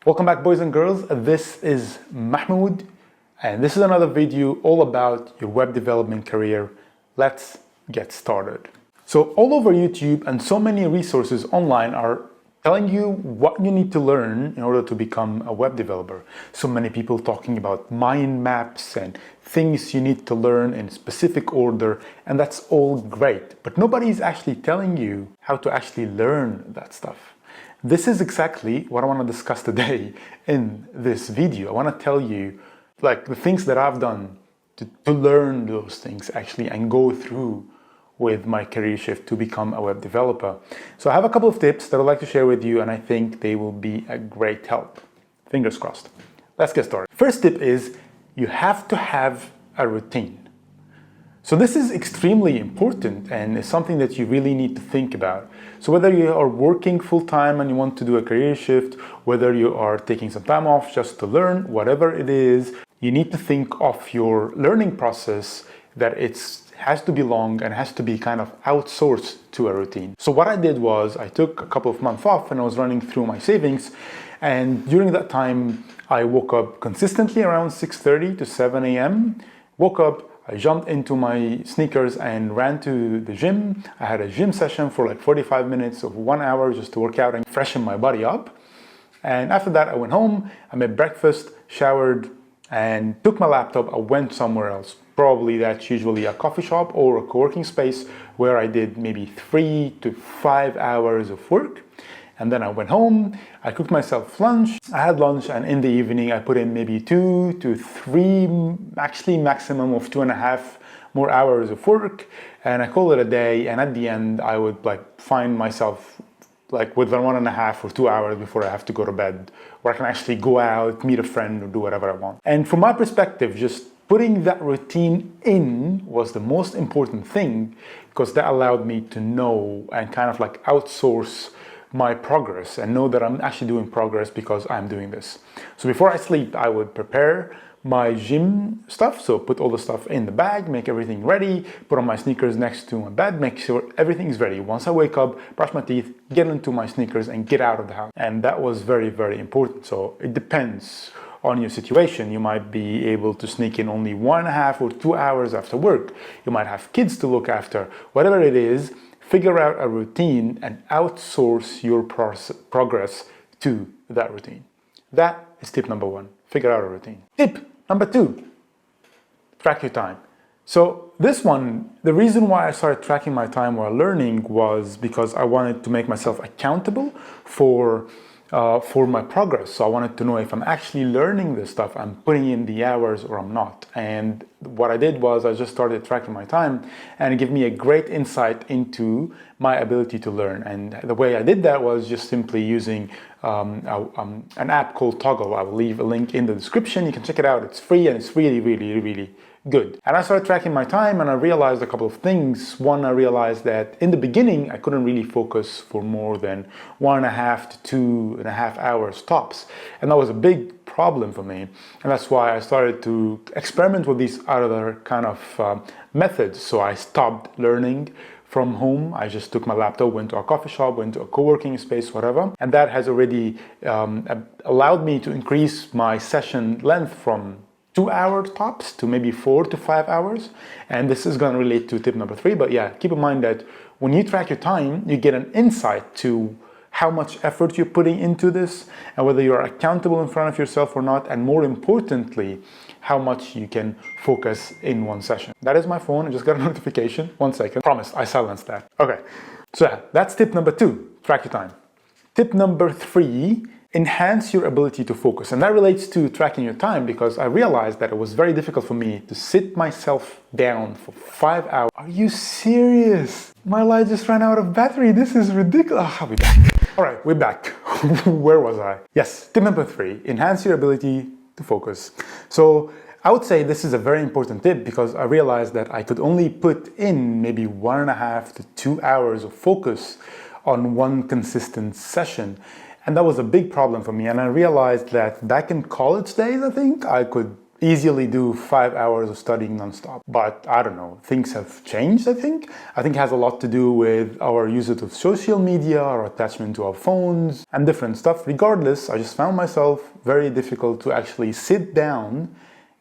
Welcome back, boys and girls. This is Mahmoud, and this is another video all about your web development career. Let's get started. So all over YouTube and so many resources online are telling you what you need to learn in order to become a web developer. So many people talking about mind maps and things you need to learn in specific order, and that's all great. But nobody's actually telling you how to actually learn that stuff. This is exactly what I want to discuss today in this video. I want to tell you the things that I've done to learn those things actually and go through with my career shift to become a web developer. So I have a couple of tips that I'd like to share with you, and I think they will be a great help. Fingers crossed. Let's get started. First tip is you have to have a routine. So this is extremely important and it's something that you really need to think about. So whether you are working full-time and you want to do a career shift, whether you are taking some time off just to learn, whatever it is, you need to think of your learning process that it has to be long and has to be kind of outsourced to a routine. So what I did was I took a couple of months off and I was running through my savings, and during that time I woke up consistently around 6:30 to 7 a.m. Woke up, I jumped into my sneakers and ran to the gym. I had a gym session for like 45 minutes of 1 hour just to work out and freshen my body up. And after that, I went home, I made breakfast, showered, and took my laptop. I went somewhere else. Probably that's usually a coffee shop or a co-working space where I did maybe 3 to 5 hours of work. And then I went home, I cooked myself lunch, I had lunch, and in the evening I put in maybe 2 to 3, actually maximum of 2.5 more hours of work, and I call it a day. And at the end I would find myself with 1.5 or 2 hours before I have to go to bed, where I can actually go out, meet a friend, or do whatever I want. And from my perspective, just putting that routine in was the most important thing, because that allowed me to know and kind of outsource my progress and know that I'm actually doing progress because I'm doing this. So before I sleep, I would prepare my gym stuff. So put all the stuff in the bag, make everything ready, put on my sneakers next to my bed, make sure everything's ready. Once I wake up, brush my teeth, get into my sneakers and get out of the house. And that was very, very important. So it depends on your situation. You might be able to sneak in only 1.5 or 2 hours after work. You might have kids to look after. Whatever it is, figure out a routine and outsource your progress to that routine. That is tip number 1. Figure out a routine. Tip number 2, track your time. So this one, the reason why I started tracking my time while learning was because I wanted to make myself accountable for my progress. So I wanted to know if I'm actually learning this stuff, I'm putting in the hours, or I'm not. And what I did was I just started tracking my time, and it gave me a great insight into my ability to learn. And the way I did that was just simply using an app called Toggl. I will leave a link in the description. You can check it out. It's free and it's really, really, really good. And I started tracking my time and I realized a couple of things. One, I realized that in the beginning, I couldn't really focus for more than 1.5 to 2.5 hours tops. And that was a big problem for me. And that's why I started to experiment with these other kind of methods. So I stopped learning from home. I just took my laptop, went to a coffee shop, went to a co-working space, whatever. And that has already allowed me to increase my session length from 2 hours tops to maybe 4 to 5 hours. And this is going to relate to tip number 3. But yeah, keep in mind that when you track your time, you get an insight to how much effort you're putting into this and whether you're accountable in front of yourself or not. And more importantly, how much you can focus in one session. That is my phone. I just got a notification. 1 second. Promise, I silenced that. Okay. So yeah, that's tip number 2, track your time. Tip number 3, enhance your ability to focus. And that relates to tracking your time, because I realized that it was very difficult for me to sit myself down for 5 hours. Are you serious? My light just ran out of battery. This is ridiculous. I'll be back. All right, we're back. Where was I? Yes, tip number 3, enhance your ability to focus. So I would say this is a very important tip, because I realized that I could only put in maybe 1.5 to 2 hours of focus on one consistent session. And that was a big problem for me. And I realized that back in college days, I think I could easily do 5 hours of studying nonstop. But I don't know, things have changed, I think. I think it has a lot to do with our usage of social media, our attachment to our phones, and different stuff. Regardless, I just found myself very difficult to actually sit down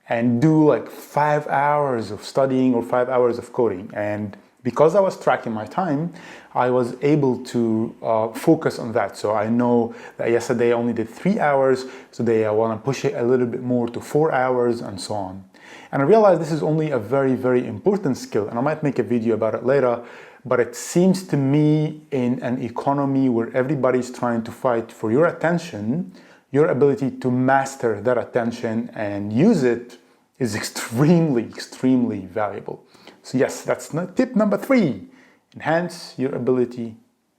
and do like 5 hours of studying or 5 hours of coding. And because I was tracking my time, I was able to focus on that. So I know that yesterday I only did 3 hours. Today I want to push it a little bit more to 4 hours and so on. And I realized this is only a very, very important skill. And I might make a video about it later. But it seems to me in an economy where everybody's trying to fight for your attention, your ability to master that attention and use it is extremely, extremely valuable. So yes, that's tip number 3. Enhance your ability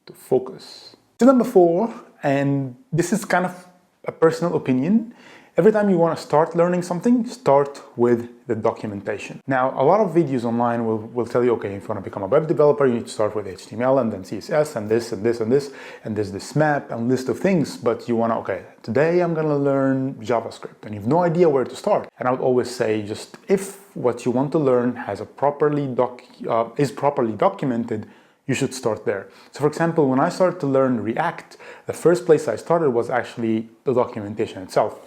to focus. Tip number 4, and this is kind of a personal opinion. Every time you want to start learning something, start with the documentation. Now, a lot of videos online will tell you, okay, if you want to become a web developer, you need to start with HTML and then CSS and this and this and this, and there's this map and list of things, but you want to, okay, today I'm going to learn JavaScript, and you have no idea where to start. And I would always say, just if what you want to learn has is properly documented, you should start there. So for example, when I started to learn React, the first place I started was actually the documentation itself.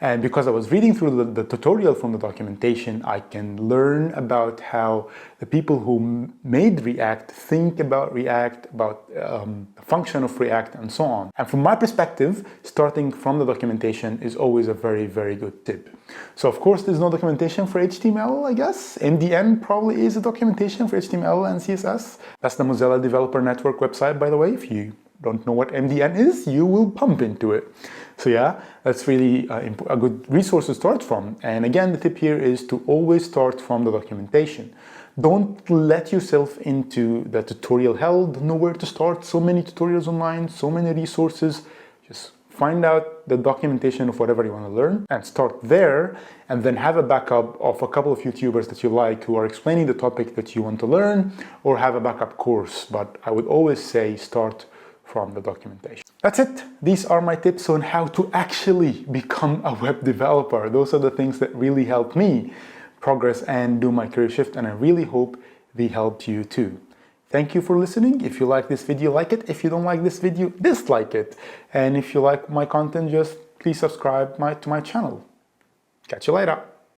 And because I was reading through the tutorial from the documentation, I can learn about how the people who made React think about React, about the function of React, and so on. And from my perspective, starting from the documentation is always a very, very good tip. So of course, there's no documentation for HTML, I guess. MDN probably is a documentation for HTML and CSS. That's the Mozilla Developer Network website, by the way. If you don't know what MDN is, you will bump into it. So yeah, that's really a good resource to start from. And again, the tip here is to always start from the documentation. Don't let yourself into the tutorial hell. Don't know where to start. So many tutorials online, so many resources. Just find out the documentation of whatever you want to learn and start there, and then have a backup of a couple of YouTubers that you like who are explaining the topic that you want to learn, or have a backup course. But I would always say start from the documentation. That's it. These are my tips on how to actually become a web developer. Those are the things that really helped me progress and do my career shift, and I really hope they helped you too. Thank you for listening. If you like this video, like it. If you don't like this video, dislike it. And if you like my content, just please subscribe to my channel. Catch you later.